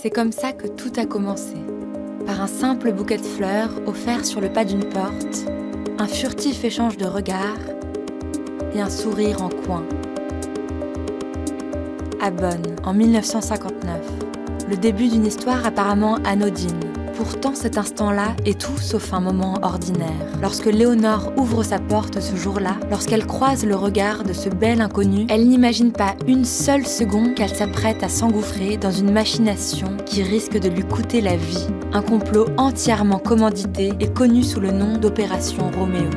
C'est comme ça que tout a commencé. Par un simple bouquet de fleurs offert sur le pas d'une porte, un furtif échange de regards et un sourire en coin. À Bonn, en 1959. Le début d'une histoire apparemment anodine. Pourtant, cet instant-là est tout sauf un moment ordinaire. Lorsque Léonore ouvre sa porte ce jour-là, lorsqu'elle croise le regard de ce bel inconnu, elle n'imagine pas une seule seconde qu'elle s'apprête à s'engouffrer dans une machination qui risque de lui coûter la vie. Un complot entièrement commandité et connu sous le nom d'Opération Roméo.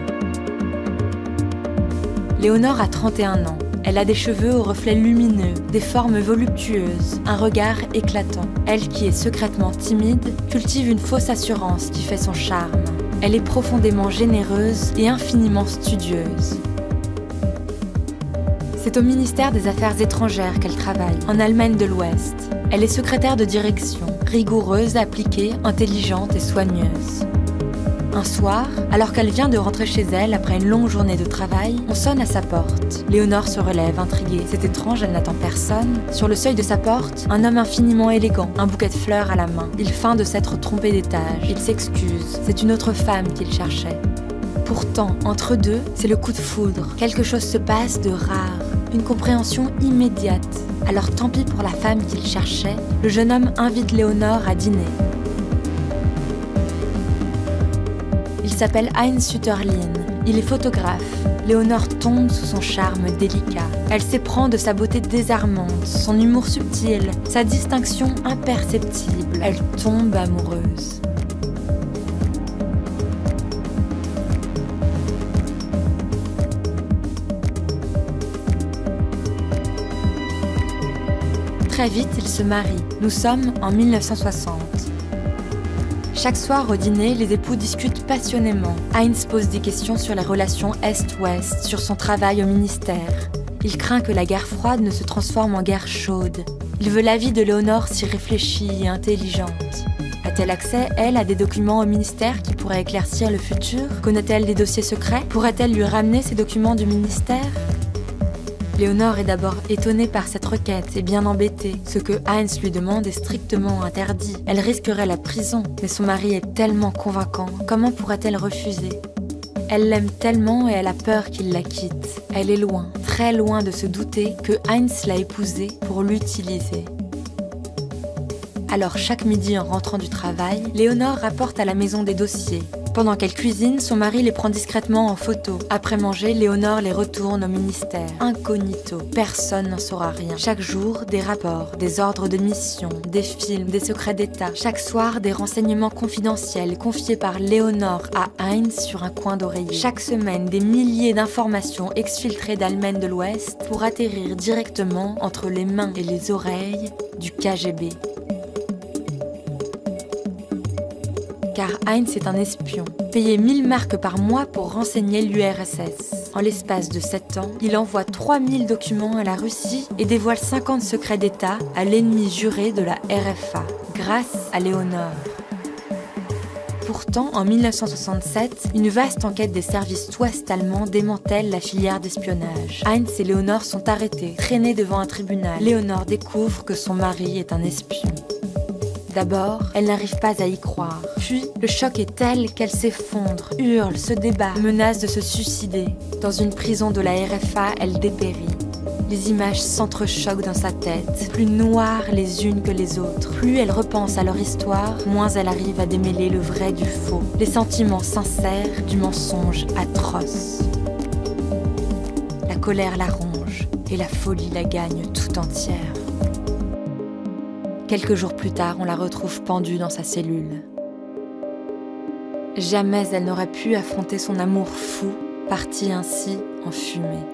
Léonore a 31 ans. Elle a des cheveux au reflets lumineux, des formes voluptueuses, un regard éclatant. Elle, qui est secrètement timide, cultive une fausse assurance qui fait son charme. Elle est profondément généreuse et infiniment studieuse. C'est au ministère des Affaires étrangères qu'elle travaille, en Allemagne de l'Ouest. Elle est secrétaire de direction, rigoureuse, appliquée, intelligente et soigneuse. Un soir, alors qu'elle vient de rentrer chez elle après une longue journée de travail, on sonne à sa porte. Léonore se relève, intriguée. C'est étrange, elle n'attend personne. Sur le seuil de sa porte, un homme infiniment élégant, un bouquet de fleurs à la main. Il feint de s'être trompé d'étage. Il s'excuse. C'est une autre femme qu'il cherchait. Pourtant, entre deux, c'est le coup de foudre. Quelque chose se passe de rare. Une compréhension immédiate. Alors tant pis pour la femme qu'il cherchait, le jeune homme invite Léonore à dîner. Il s'appelle Heinz Sütterlin. Il est photographe. Léonore tombe sous son charme délicat. Elle s'éprend de sa beauté désarmante, son humour subtil, sa distinction imperceptible. Elle tombe amoureuse. Très vite, ils se marient. Nous sommes en 1960. Chaque soir au dîner, les époux discutent passionnément. Heinz pose des questions sur les relations Est-Ouest, sur son travail au ministère. Il craint que la guerre froide ne se transforme en guerre chaude. Il veut l'avis de Léonore si réfléchie et intelligente. A-t-elle accès, elle, à des documents au ministère qui pourraient éclaircir le futur? Connaît-elle des dossiers secrets? Pourrait-elle lui ramener ces documents du ministère? Léonore est d'abord étonnée par cette requête et bien embêtée. Ce que Heinz lui demande est strictement interdit. Elle risquerait la prison, mais son mari est tellement convaincant. Comment pourrait-elle refuser? Elle l'aime tellement et elle a peur qu'il la quitte. Elle est loin, très loin de se douter que Heinz l'a épousée pour l'utiliser. Alors chaque midi en rentrant du travail, Léonore rapporte à la maison des dossiers. Pendant qu'elle cuisine, son mari les prend discrètement en photo. Après manger, Léonore les retourne au ministère. Incognito, personne n'en saura rien. Chaque jour, des rapports, des ordres de mission, des films, des secrets d'État. Chaque soir, des renseignements confidentiels confiés par Léonore à Heinz sur un coin d'oreiller. Chaque semaine, des milliers d'informations exfiltrées d'Allemagne de l'Ouest pour atterrir directement entre les mains et les oreilles du KGB. Car Heinz est un espion, payé 1000 marks par mois pour renseigner l'URSS. En l'espace de 7 ans, il envoie 3000 documents à la Russie et dévoile 50 secrets d'État à l'ennemi juré de la RFA, grâce à Léonore. Pourtant, en 1967, une vaste enquête des services ouest-allemands démantèle la filière d'espionnage. Heinz et Léonore sont arrêtés, traînés devant un tribunal. Léonore découvre que son mari est un espion. D'abord, elle n'arrive pas à y croire. Puis, le choc est tel qu'elle s'effondre, hurle, se débat, menace de se suicider. Dans une prison de la RFA, elle dépérit. Les images s'entrechoquent dans sa tête, plus noires les unes que les autres. Plus elle repense à leur histoire, moins elle arrive à démêler le vrai du faux, les sentiments sincères du mensonge atroce. La colère la ronge et la folie la gagne tout entière. Quelques jours plus tard, on la retrouve pendue dans sa cellule. Jamais elle n'aurait pu affronter son amour fou, parti ainsi en fumée.